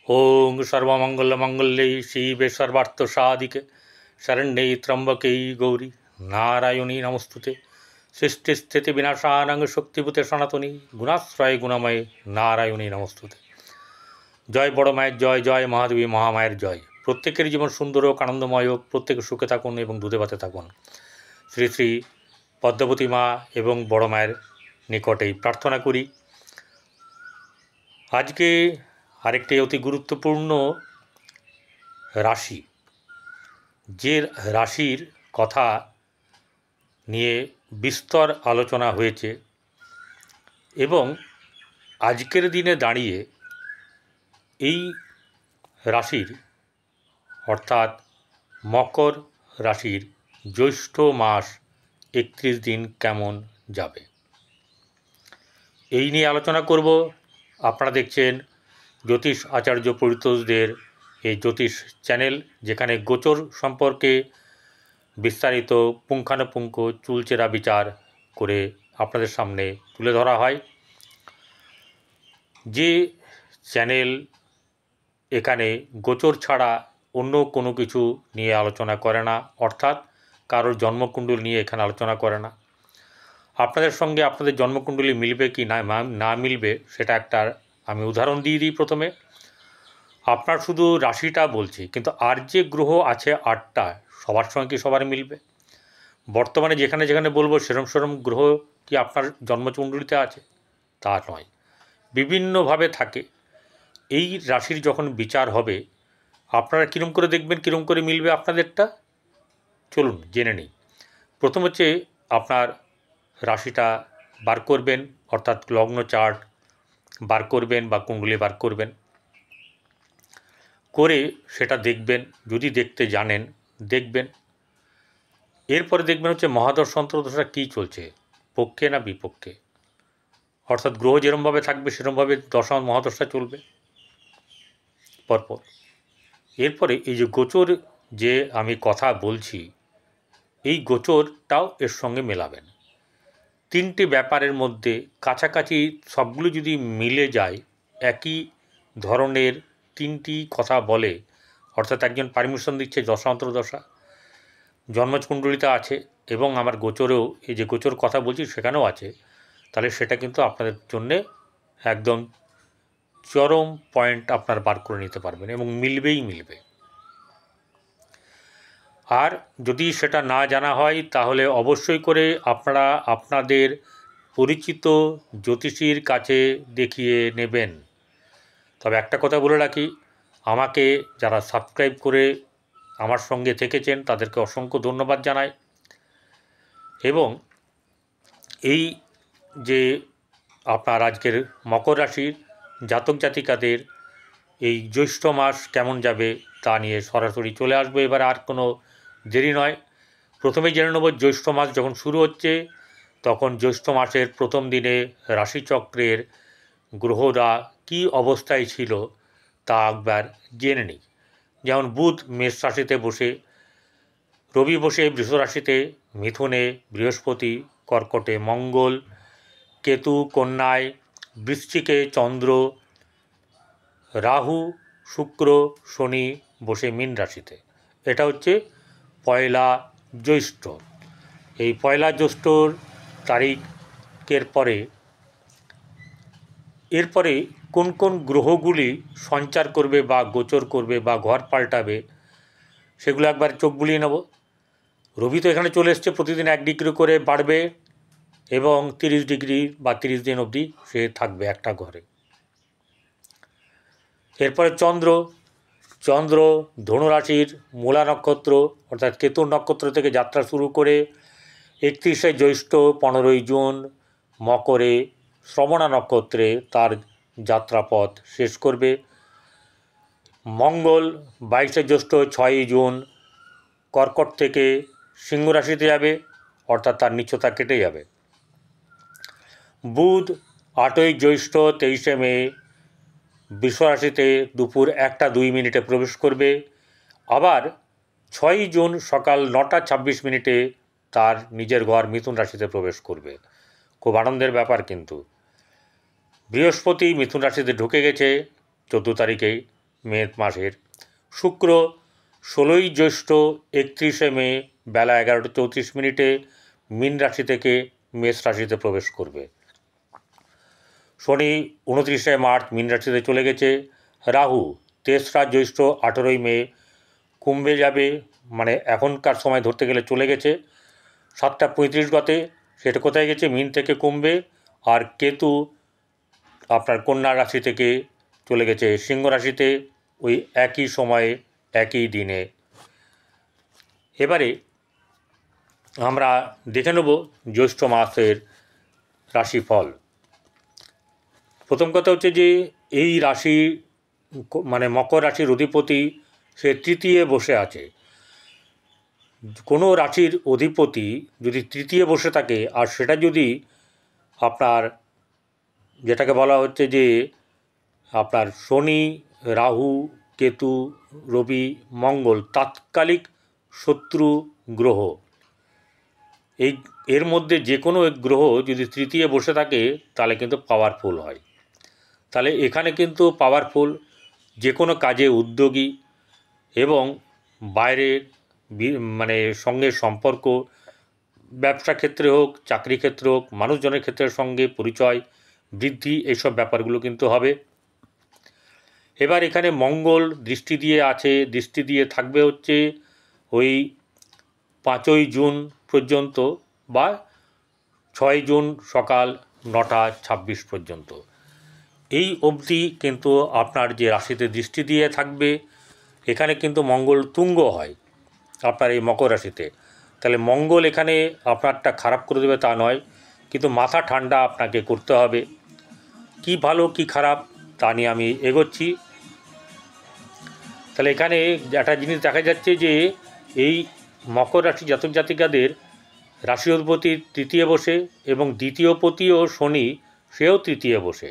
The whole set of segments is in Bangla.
ओं सर्वमंगलमंगल्ये शिवे सर्वार्थसाधिके शरण्ये त्र्यंबके गौरी नारायणी नमस्तुते। सृष्टिस्थिति विनाशानां शक्तिभूते सनातनी गुणाश्रय गुणमय नारायणी नमस्तुते। जय बड़ मायर जय, जय महादेवी महामायर जय। प्रत्येकेर जीवन सुंदर होक, आनंदमय होक, प्रत्येके सुखे थाकुन एवं दूधे भाते थाकुन। श्री श्री पद्मावती मा एवं बड़ मायर निकटे प्रार्थना करी। आज के आरेकटी अति गुरुत्वपूर्ण राशि, जे राशिर कथा निये विस्तर आलोचना हुएছে एवं आजकेर दिने दाड़िए এই রাশির অর্থাৎ মকর রাশির জ্যৈষ্ঠ মাস 31 দিন কেমন যাবে এই নিয়ে আলোচনা করব। আপনারা দেখছেন জ্যোতিষ আচার্য পরিতোষদের এই জ্যোতিষ চ্যানেল, যেখানে গোচর সম্পর্কে বিস্তারিত পুঙ্খানুপুঙ্খ চুলচেরা বিচার করে আপনাদের সামনে তুলে ধরা হয়। যে চ্যানেল এখানে গোচর ছাড়া অন্য কোনো কিছু নিয়ে আলোচনা করে না, অর্থাৎ কারোর জন্মকুণ্ডলী নিয়ে এখানে আলোচনা করে না। আপনাদের সঙ্গে আপনাদের জন্মকুণ্ডলী মিলবে কি না মিলবে সেটা একটা আমি উদাহরণ দিয়ে দিই। প্রথমে আপনার শুধু রাশিটা বলছি, কিন্তু আর যে গ্রহ আছে 8টা, সবার সঙ্গে কি সবার মিলবে? বর্তমানে যেখানে যেখানে বলবো সেরম সেরম গ্রহ কি আপনার জন্মকুণ্ডলীতে আছে? তা নয়, বিভিন্নভাবে থাকে। এই রাশির যখন বিচার হবে আপনারা কীরকম করে দেখবেন, কীরকম করে মিলবে আপনাদেরটা, চলুন জেনে নিই। প্রথম হচ্ছে আপনার রাশিটা বার করবেন, অর্থাৎ লগ্ন চার্ট বার করবেন বা কুণ্ডলী বার করবেন, করে সেটা দেখবেন। যদি দেখতে জানেন দেখবেন। এরপরে দেখবেন হচ্ছে মহাদশা অন্তর্দশা কী চলছে, পক্ষে না বিপক্ষে, অর্থাৎ গ্রহ যেরমভাবে থাকবে সেরমভাবে দশা মহাদশা চলবে পরপর। এরপরে এই যে গোচর যে আমি কথা বলছি, এই গোচরটাও এর সঙ্গে মেলাবেন। 3টে ব্যাপারের মধ্যে কাছাকাছি সবগুলো যদি মিলে যায়, একই ধরনের 3টি কথা বলে, অর্থাৎ একজন পারমিশন দিচ্ছে দশা অন্তর্দশা জন্মকুণ্ডলিতে আছে এবং আমার গোচরেও এই যে গোচর কথা বলছি সেখানেও আছে, তাহলে সেটা কিন্তু আপনাদের জন্যে একদম চরম পয়েন্ট আপনার বার করে নিতে পারবেন এবং মিলবেই মিলবে। আর যদি সেটা না জানা হয় তাহলে অবশ্যই করে আপনারা আপনাদের পরিচিত জ্যোতিষীর কাছে দেখিয়ে নেবেন। তবে একটা কথা বলে রাখি, আমাকে যারা সাবস্ক্রাইব করে আমার সঙ্গে থেকেছেন তাদেরকে অসংখ্য ধন্যবাদ জানাই। এবং এই যে আপনার আজকের মকর রাশির জাতক জাতিকাদের এই জ্যৈষ্ঠ মাস কেমন যাবে তা নিয়ে সরাসরি চলে আসবে। এবার আর কোনো দেরি নয়, প্রথমেই জেনে নেব জ্যৈষ্ঠ মাস যখন শুরু হচ্ছে তখন জ্যৈষ্ঠ মাসের প্রথম দিনে রাশিচক্রের গ্রহরা কী অবস্থায় ছিল তা একবার জেনে নিই। যেমন বুধ মেষ রাশিতে বসে, রবি বসে বৃষ রাশিতে, মিথুনে বৃহস্পতি, কর্কটে মঙ্গল, কেতু কন্যায়, বৃশ্চিকে চন্দ্র, রাহু, শুক্র, শনি বসে মীন রাশিতে। এটা হচ্ছে পয়লা জ্যৈষ্ঠ। এই পয়লা জ্যৈষ্ঠর তারিখের পরে এরপরে কোন কোন গ্রহগুলি সঞ্চার করবে বা গোচর করবে বা ঘর পাল্টাবে সেগুলো একবার চোখ বুলিয়ে নেব। রবি তো এখানে চলে এসছে, প্রতিদিন 1 ডিগ্রি করে বাড়বে এবং 30 ডিগ্রি বা 30 দিন অবধি সে থাকবে একটা ঘরে। এরপরে চন্দ্র ধনুরাশির মূলা নক্ষত্র অর্থাৎ কেতুর নক্ষত্র থেকে যাত্রা শুরু করে 31শে জ্যৈষ্ঠ 15ই জুন মকরে শ্রবণা নক্ষত্রে তার যাত্রাপথ শেষ করবে। মঙ্গল 22শে জ্যৈষ্ঠ 6ই জুন কর্কট থেকে সিংহ রাশিতে যাবে, অর্থাৎ তার নিচতা কেটে যাবে। বুধ 8ই জ্যৈষ্ঠ 23শে মে বৃষ রাশিতে দুপুর 1টা 2 মিনিটে প্রবেশ করবে। আবার 6ই জুন সকাল 9টা 26 মিনিটে তার নিজের ঘর মিথুন রাশিতে প্রবেশ করবে। খুব আনন্দের ব্যাপার। কিন্তু বৃহস্পতি মিথুন রাশিতে ঢুকে গেছে 14 তারিখেই, মে মাসের। শুক্র 16ই জ্যৈষ্ঠ 31শে মে বেলা 11:34 মীন রাশি থেকে মেষ রাশিতে প্রবেশ করবে। শনি 29শে মার্চ মীন রাশিতে চলে গেছে। রাহু 3রা জ্যৈষ্ঠ 18ই মে কুম্ভে যাবে, মানে এখনকার সময় ধরতে গেলে চলে গেছে 7:35 গতে। সেটা কোথায় গেছে? মীন থেকে কুম্ভে। আর কেতু আপনার কন্যা রাশি থেকে চলে গেছে সিংহ রাশিতে ওই একই সময়ে একই দিনে। এবারে আমরা দেখে নেব জ্যৈষ্ঠ মাসের রাশিফল। প্রথম কথা হচ্ছে যে এই রাশি মানে মকর রাশির অধিপতি সে তৃতীয় বসে আছে। কোনো রাশির অধিপতি যদি তৃতীয় বসে থাকে আর সেটা যদি আপনার যেটাকে বলা হচ্ছে যে আপনার শনি, রাহু, কেতু, রবি, মঙ্গল তাৎকালিক শত্রু গ্রহ, এর মধ্যে যে কোনো এক গ্রহ যদি তৃতীয় বসে থাকে তাহলে কিন্তু পাওয়ারফুল হয়। তাহলে এখানে কিন্তু পাওয়ারফুল, যে কোনো কাজে উদ্যোগী এবং বাইরের মানে সঙ্গে সম্পর্ক, ব্যবসা ক্ষেত্রে হোক, চাকরি ক্ষেত্রে হোক, মানুষজনের ক্ষেত্রের সঙ্গে পরিচয় বৃদ্ধি, এইসব ব্যাপারগুলো কিন্তু হবে। এবার এখানে মঙ্গল দৃষ্টি দিয়ে আছে, দৃষ্টি দিয়ে থাকবে হচ্ছে ওই 5ই জুন পর্যন্ত বা 6 জুন সকাল 9:26 পর্যন্ত। এই অবধি কিন্তু আপনার যে রাশিতে দৃষ্টি দিয়ে থাকবে এখানে কিন্তু মঙ্গল তুঙ্গ হয় আপনার এই মকর রাশিতে। তাহলে মঙ্গল এখানে আপনারটা খারাপ করে দেবে তা নয়, কিন্তু মাথা ঠান্ডা আপনাকে করতে হবে। কি ভালো কি খারাপ তা নিয়ে আমি এগোচ্ছি। তাহলে এখানে একটা জিনিস দেখা যাচ্ছে যে এই মকর রাশি জাতক জাতিকাদের রাশি অধিপতি তৃতীয় বসে এবং দ্বিতীয় পতিও শনি সেও তৃতীয় বসে।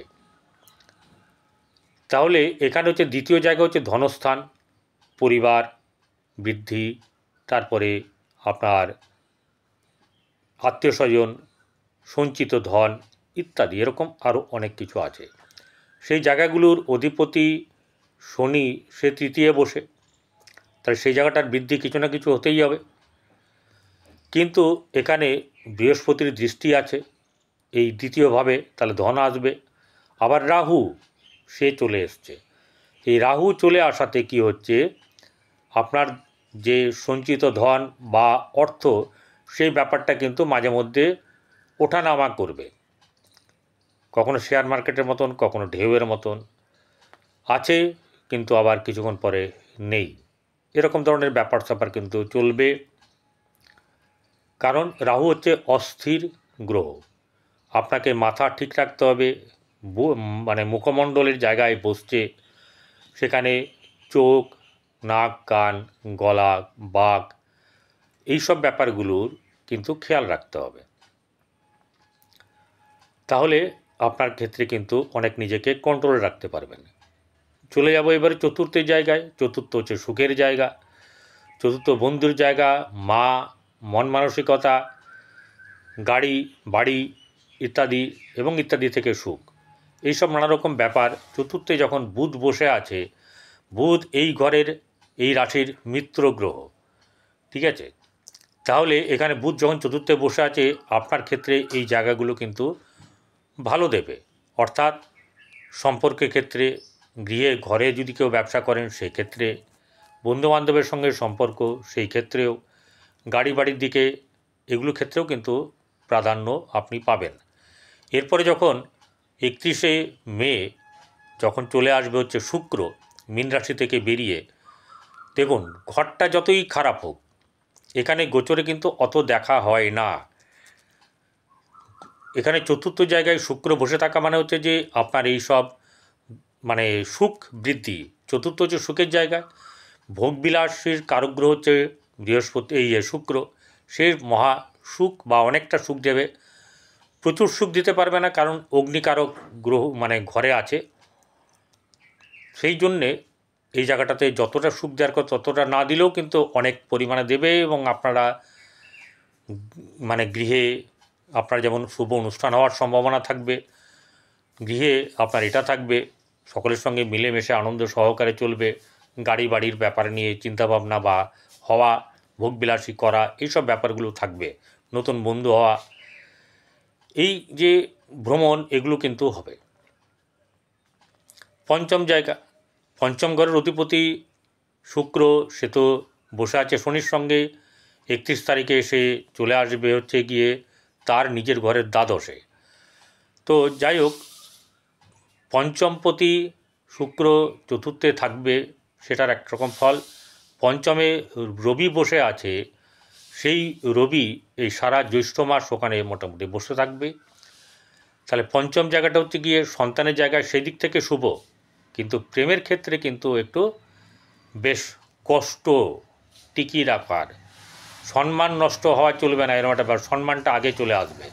তাহলে এখানে হচ্ছে দ্বিতীয় জায়গা হচ্ছে ধনস্থান, পরিবার বৃদ্ধি, তারপরে আপনার আত্মীয় স্বজন, সঞ্চিত ধন ইত্যাদি, এরকম আরও অনেক কিছু আছে। সেই জায়গাগুলোর অধিপতি শনি সে তৃতীয় বসে, তাহলে সেই জায়গাটার বৃদ্ধি কিছু না কিছু হতেই হবে। কিন্তু এখানে বৃহস্পতির দৃষ্টি আছে এই দ্বিতীয়ভাবে, তাহলে ধন আসবে। আবার রাহু সে চলে এসছে। এই রাহু চলে আসাতে কি হচ্ছে, আপনার যে সঞ্চিত ধন বা অর্থ সেই ব্যাপারটা কিন্তু মাঝে মধ্যে ওঠানামা করবে, কখনো শেয়ার মার্কেটের মতন, কখনো ঢেউয়ের মতন আছে, কিন্তু আবার কিছুক্ষণ পরে নেই, এরকম ধরনের ব্যাপার স্যাপার কিন্তু চলবে। কারণ রাহু হচ্ছে অস্থির গ্রহ, আপনাকে মাথা ঠিক রাখতে হবে। মানে মুখমণ্ডলের জায়গায় বসছে, সেখানে চোখ, নাক, কান, গলা, বাক এইসব ব্যাপারগুলোর কিন্তু খেয়াল রাখতে হবে। তাহলে আপনার ক্ষেত্রে কিন্তু অনেক নিজেকে কন্ট্রোলে রাখতে পারবেন। চলে যাব এবারে চতুর্থের জায়গায়। চতুর্থ হচ্ছে সুখের জায়গা, চতুর্থ বন্ধুর জায়গা, মা, মন মানসিকতা, গাড়ি বাড়ি ইত্যাদি এবং ইত্যাদি থেকে সুখ, এইসব নানা রকম ব্যাপার। চতুর্থে যখন বুধ বসে আছে, বুধ এই ঘরের এই রাশির মিত্র গ্রহ, ঠিক আছে? তাহলে এখানে বুধ যখন চতুর্থে বসে আছে আপনার ক্ষেত্রে এই জায়গাগুলো কিন্তু ভালো দেবে। অর্থাৎ সম্পর্কের ক্ষেত্রে, গৃহে ঘরে যদি কেউ ব্যবসা করেন সেই ক্ষেত্রে, বন্ধুবান্ধবের সঙ্গে সম্পর্ক সেই ক্ষেত্রেও, গাড়ি বাড়ির দিকে এগুলো ক্ষেত্রেও কিন্তু প্রাধান্য আপনি পাবেন। এরপরে যখন 31শে মে যখন চলে আসবে হচ্ছে শুক্র মীন রাশি থেকে বেরিয়ে, দেখুন ঘরটা যতই খারাপ হোক এখানে গোচরে কিন্তু অত দেখা হয় না। এখানে চতুর্থ জায়গায় শুক্র বসে থাকা মানে হচ্ছে যে আপনার এই সব মানে সুখ বৃদ্ধি। চতুর্থ হচ্ছে সুখের জায়গা, ভোগবিলাসের কারকগ্রহ হচ্ছে বৃহস্পতি, এই শুক্র, সে মহা সুখ বা অনেকটা সুখ দেবে। প্রচুর সুখ দিতে পারবে না, কারণ অগ্নিকারক গ্রহ মানে ঘরে আছে। সেই জন্যে এই জায়গাটাতে যতটা সুখ দেওয়ার কথা ততটা না দিলেও কিন্তু অনেক পরিমাণে দেবে, এবং আপনারা মানে গৃহে আপনার যেমন শুভ অনুষ্ঠান হওয়ার সম্ভাবনা থাকবে, গৃহে আপনার এটা থাকবে, সকলের সঙ্গে মিলেমিশে আনন্দ সহকারে চলবে, গাড়ি বাড়ির ব্যাপার নিয়ে চিন্তাভাবনা বা হওয়া, ভোগবিলাসী করা, এইসব ব্যাপারগুলো থাকবে, নতুন বন্ধু হওয়া, এই যে ভ্রমণ এগুলো কিন্তু হবে। পঞ্চম জায়গা, পঞ্চম ঘরের অধিপতি শুক্র, সে তো বসে আছে শনির সঙ্গে, 31 তারিখে এসে চলে আসবে হচ্ছে গিয়ে তার নিজের ঘরের দ্বাদশে। তো যাই হোক, পঞ্চমপতি শুক্র চতুর্থে থাকবে, সেটার একরকম ফল। পঞ্চমে রবি বসে আছে, সেই রবি এই সারা জ্যৈষ্ঠ মাস ওখানে মোটামুটি বসে থাকবে। তাহলে পঞ্চম জায়গাটা হচ্ছে গিয়ে সন্তানের জায়গায়, সেই দিক থেকে শুভ, কিন্তু প্রেমের ক্ষেত্রে কিন্তু একটু বেশ কষ্ট টিকিয়ে রাখার, সম্মান নষ্ট হওয়া চলবে না, এরকম একটা ব্যাপার, সম্মানটা আগে চলে আসবে।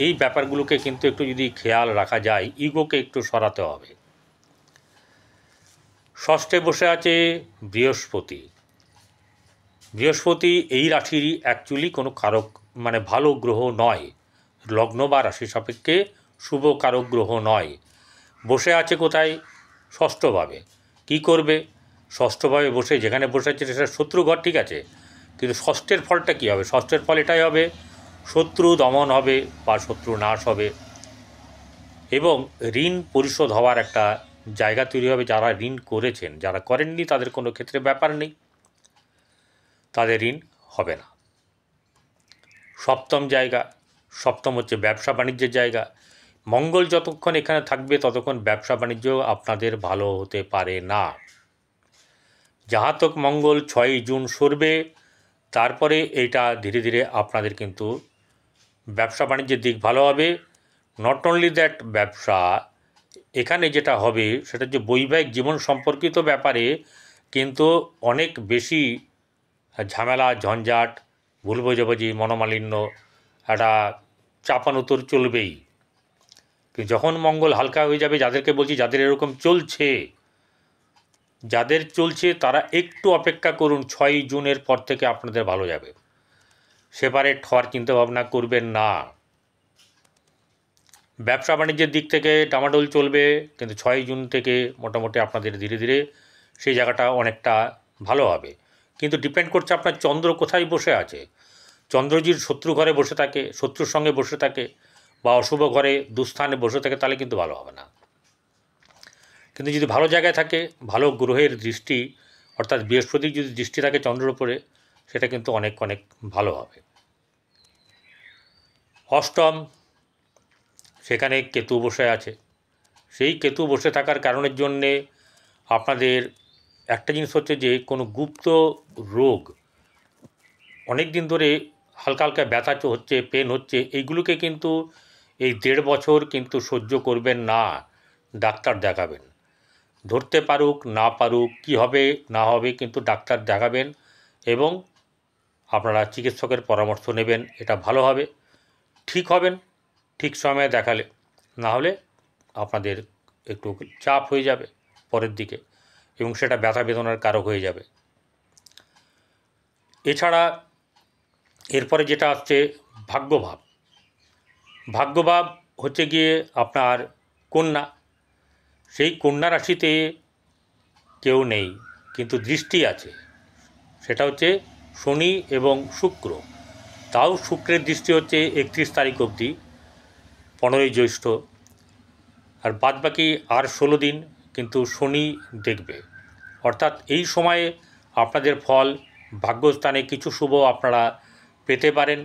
এই ব্যাপারগুলোকে কিন্তু একটু যদি খেয়াল রাখা যায়, ইগোকে একটু সরাতে হবে। ষষ্ঠে বসে আছে বৃহস্পতি। বৃহস্পতি এই রাশিরই অ্যাকচুয়ালি কোনো কারক, মানে ভালো গ্রহ নয়, লগ্ন বা রাশি সাপেক্ষে শুভ কারক গ্রহ নয়। বসে আছে কোথায়? ষষ্ঠভাবে। কি করবে? ষষ্ঠভাবে বসে যেখানে বসে আছে সেটা শত্রু ঘর, ঠিক আছে, কিন্তু ষষ্ঠের ফলটা কী হবে? ষষ্ঠের ফল এটাই হবে, শত্রু দমন হবে বা শত্রু নাশ হবে, এবং ঋণ পরিশোধ হওয়ার একটা জায়গা তৈরি হবে। যারা ঋণ করেছেন, যারা করেননি তাদের কোনো ক্ষেত্রে ব্যাপার নেই, তাদের ঋণ হবে না। সপ্তম জায়গা, সপ্তম হচ্ছে ব্যবসা বাণিজ্যের জায়গা। মঙ্গল যতক্ষণ এখানে থাকবে ততক্ষণ ব্যবসা বাণিজ্য আপনাদের ভালো হতে পারে না। জাহাতক মঙ্গল 6 জুন সরবে, তারপরে এইটা ধীরে ধীরে আপনাদের কিন্তু ব্যবসা বাণিজ্যের দিক ভালো হবে। নট অনলি দ্যাট, ব্যবসা এখানে যেটা হবে সেটা হচ্ছে বৈবাহিক জীবন সম্পর্কিত ব্যাপারে কিন্তু অনেক বেশি ঝামেলা, ঝঞ্ঝাট, ভুল বোঝাবুঝি, মনোমালিন্য, একটা চাপানুতর চলবেই। কিন্তু যখন মঙ্গল হালকা হয়ে যাবে, যাদেরকে বলছি যাদের এরকম চলছে, যাদের চলছে তারা একটু অপেক্ষা করুন, 6 জুনের পর থেকে আপনাদের ভালো যাবে। সেপারেট হওয়ার চিন্তাভাবনা করবেন না। ব্যবসা বাণিজ্যের দিক থেকে ডামাডোল চলবে, কিন্তু 6 জুন থেকে মোটামুটি আপনাদের ধীরে ধীরে সেই জায়গাটা অনেকটা ভালো হবে। কিন্তু ডিপেন্ড করছে আপনার চন্দ্র কোথায় বসে আছে। চন্দ্রজির শত্রু ঘরে বসে থাকে, শত্রুর সঙ্গে বসে থাকে, বা অশুভ ঘরে দুস্থানে বসে থাকে, তাহলে কিন্তু ভালো হবে না। কিন্তু যদি ভালো জায়গায় থাকে, ভালো গ্রহের দৃষ্টি, অর্থাৎ বৃহস্পতির যদি দৃষ্টি থাকে চন্দ্রের উপরে, সেটা কিন্তু অনেক অনেক ভালো হবে। অষ্টম, সেখানে কেতু বসে আছে। সেই কেতু বসে থাকার কারণের জন্যে আপনাদের একটা জিনিস হচ্ছে যে কোনো গুপ্ত রোগ, অনেক দিন ধরে হালকা হালকা ব্যথা হচ্ছে, পেন হচ্ছে, এইগুলোকে কিন্তু এই 1.5 বছর কিন্তু সহ্য করবেন না, ডাক্তার দেখাবেন। ধরতে পারুক না পারুক, কী হবে না হবে, কিন্তু ডাক্তার দেখাবেন এবং আপনারা চিকিৎসকের পরামর্শ নেবেন, এটা ভালো হবে। ঠিক হবেন ঠিক সময়ে দেখালে, না হলে আপনাদের একটু চাপ হয়ে যাবে পরের দিকে, এবং সেটা ব্যথা বেদনার কারক হয়ে যাবে। এছাড়া এরপরে যেটা আসছে ভাগ্যভাব। ভাগ্যভাব হচ্ছে গিয়ে আপনার কন্যা। সেই কন্যা রাশিতে কেউ নেই, কিন্তু দৃষ্টি আছে, সেটা হচ্ছে শনি এবং শুক্র। তাও শুক্রের দৃষ্টি হচ্ছে 31 তারিখ অবধি, 15ই জ্যৈষ্ঠ, আর বাদবাকি আর 16 দিন কিন্তু শনি দেখবে। অর্থাৎ এই সময়ে আপনাদের ফল, ভাগ্যস্থানে কিছু শুভ আপনারা পেতে পারেন।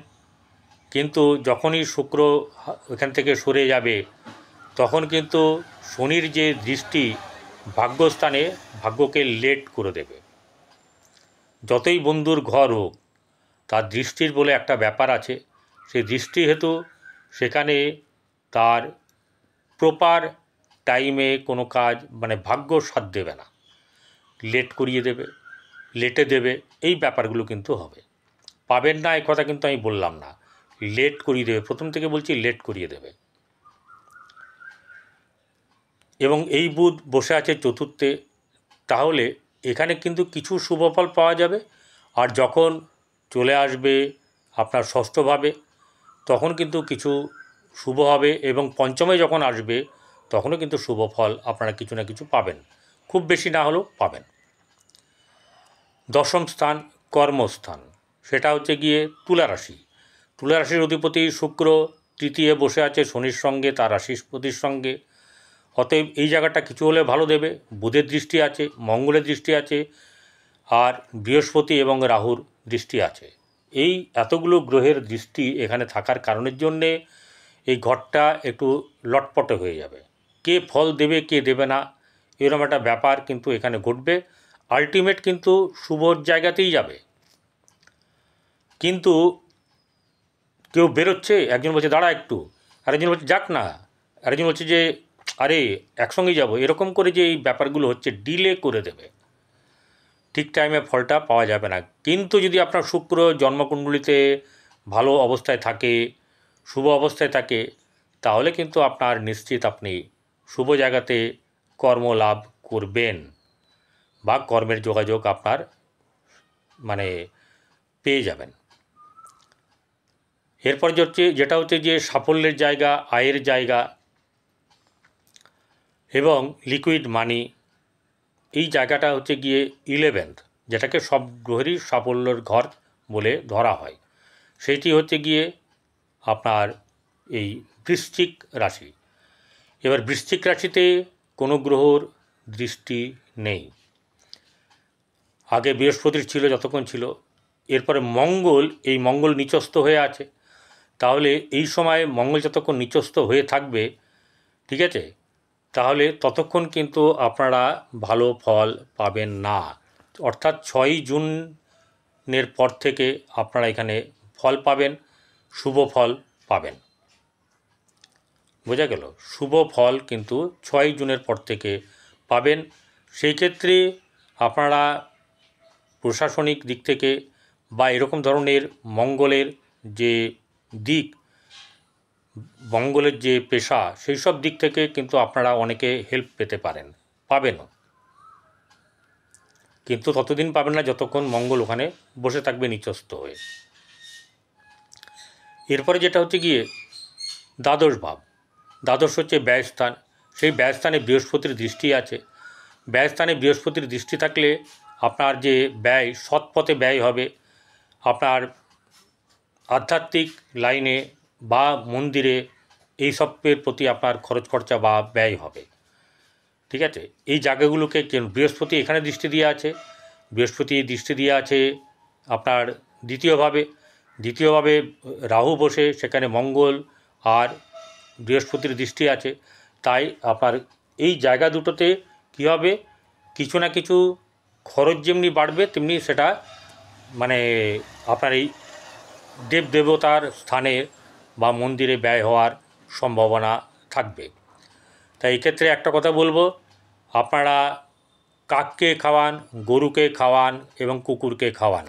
কিন্তু যখনই শুক্র এখান থেকে সরে যাবে, তখন কিন্তু শনির যে দৃষ্টি ভাগ্যস্থানে, ভাগ্যকে লেট করে দেবে। যতই বন্ধুর ঘর হোক, তার দৃষ্টির বলে একটা ব্যাপার আছে, সেই দৃষ্টি হেতু সেখানে তার প্রপার টাইমে কোনো কাজ, মানে ভাগ্য সাথ দেবে না, লেট করিয়ে দেবে, লেটে দেবে, এই ব্যাপারগুলো কিন্তু হবে। পাবেন না এই কথা কিন্তু আমি বললাম না, লেট করিয়ে দেবে, প্রথম থেকে বলছি লেট করিয়ে দেবে। এবং এই বুধ বসে আছে চতুর্থে, তাহলে এখানে কিন্তু কিছু শুভফল পাওয়া যাবে। আর যখন চলে আসবে আপনার ষষ্ঠভাবে, তখন কিন্তু কিছু শুভ হবে, এবং পঞ্চমে যখন আসবে তখনও কিন্তু শুভ ফল আপনারা কিছু না কিছু পাবেন, খুব বেশি না হলেও পাবেন। দশম স্থান কর্মস্থান, সেটা হচ্ছে গিয়ে তুলা রাশি। তুলা রাশির অধিপতি শুক্র তৃতীয় বসে আছে শনির সঙ্গে, তার রাশিপতির সঙ্গে। অতএব এই জায়গাটা কিছু হলে ভালো দেবে। বুধের দৃষ্টি আছে, মঙ্গলের দৃষ্টি আছে, আর বৃহস্পতি এবং রাহুর দৃষ্টি আছে। এই এতগুলো গ্রহের দৃষ্টি এখানে থাকার কারণের জন্যে এই ঘরটা একটু লটপটে হয়ে যাবে। কে ফল দেবে কে দেবে না এরকম একটা ব্যাপার কিন্তু এখানে ঘটবে। আলটিমেট কিন্তু শুভর জায়গাতেই যাবে। কিন্তু কেউ বেরোচ্ছে, একজন বলছে দাঁড়া একটু, আরেকজন বলছে যাক না, আরেকজন বলছে যে আরে একসঙ্গেই যাব, এরকম করে যে এই ব্যাপারগুলো হচ্ছে ডিলে করে দেবে, ঠিক টাইমে ফলটা পাওয়া যাবে না। কিন্তু যদি আপনার শুক্র জন্মকুণ্ডলিতে ভালো অবস্থায় থাকে, শুভ অবস্থায় থাকে, তাহলে কিন্তু আপনার নিশ্চিত আপনি শুভ জায়গাতে কর্ম লাভ করবেন বা কর্মের যোগাযোগ আপনার মানে পেয়ে যাবেন। এরপর যেটা হচ্ছে যে সাফল্যের জায়গা, আয়ের জায়গা এবং লিকুইড মানি, এই জায়গাটা হচ্ছে গিয়ে 11th, যেটাকে সব গ্রহেরই সাফল্যের ঘর বলে ধরা হয়। সেইটি হচ্ছে গিয়ে আপনার এই বৃশ্চিক রাশি। এবার বৃশ্চিক রাশিতে কোনো গ্রহর দৃষ্টি নেই। আগে বৃহস্পতির ছিল যতক্ষণ ছিল, এরপরে এই মঙ্গল নিচস্থ হয়ে আছে। তাহলে এই সময় মঙ্গল যতক্ষণ নিচস্থ হয়ে থাকবে, ঠিক আছে, তাহলে ততক্ষণ কিন্তু আপনারা ভালো ফল পাবেন না। অর্থাৎ 6ই জুনের পর থেকে আপনারা এখানে ফল পাবেন, শুভ ফল পাবেন। বোঝা গেল? শুভ ফল কিন্তু 6ই জুনের পর থেকে পাবেন। সেই ক্ষেত্রে আপনারা প্রশাসনিক দিক থেকে বা এরকম ধরনের মঙ্গলের যে দিক, মঙ্গলের যে পেশা, সেই সব দিক থেকে কিন্তু আপনারা অনেকে হেল্প পেতে পারেন, পাবেনও। কিন্তু ততদিন পাবেন না যতক্ষণ মঙ্গল ওখানে বসে থাকবে নিচস্থ হয়ে। এরপরে যেটা হচ্ছে গিয়ে দ্বাদশ ভাব। দ্বাদশ হচ্ছে ব্যয়স্থান। সেই ব্যয়স্থানে বৃহস্পতির দৃষ্টি আছে। ব্যয়স্থানে বৃহস্পতির দৃষ্টি থাকলে আপনার যে ব্যয়, সৎ পথে ব্যয় হবে। আপনার আধ্যাত্মিক লাইনে বা মন্দিরে এই সবের প্রতি আপনার খরচ খরচা বা ব্যয় হবে। ঠিক আছে, এই জায়গাগুলোকে বৃহস্পতি এখানে দৃষ্টি দিয়ে আছে। বৃহস্পতি দৃষ্টি দিয়ে আছে আপনার দ্বিতীয়ভাবে রাহু বসে, সেখানে মঙ্গল আর বৃহস্পতির দৃষ্টি আছে। তাই আপনার এই জায়গা দুটোতে কী হবে, কিছু না কিছু খরচ যেমনি বাড়বে, তেমনি সেটা মানে আপনার এই দেবদেবতার স্থানে বা মন্দিরে ব্যয় হওয়ার সম্ভাবনা থাকবে। তাই এক্ষেত্রে একটা কথা বলবো, আপনারা কাককে খাওয়ান, গরুকে খাওয়ান এবং কুকুরকে খাওয়ান।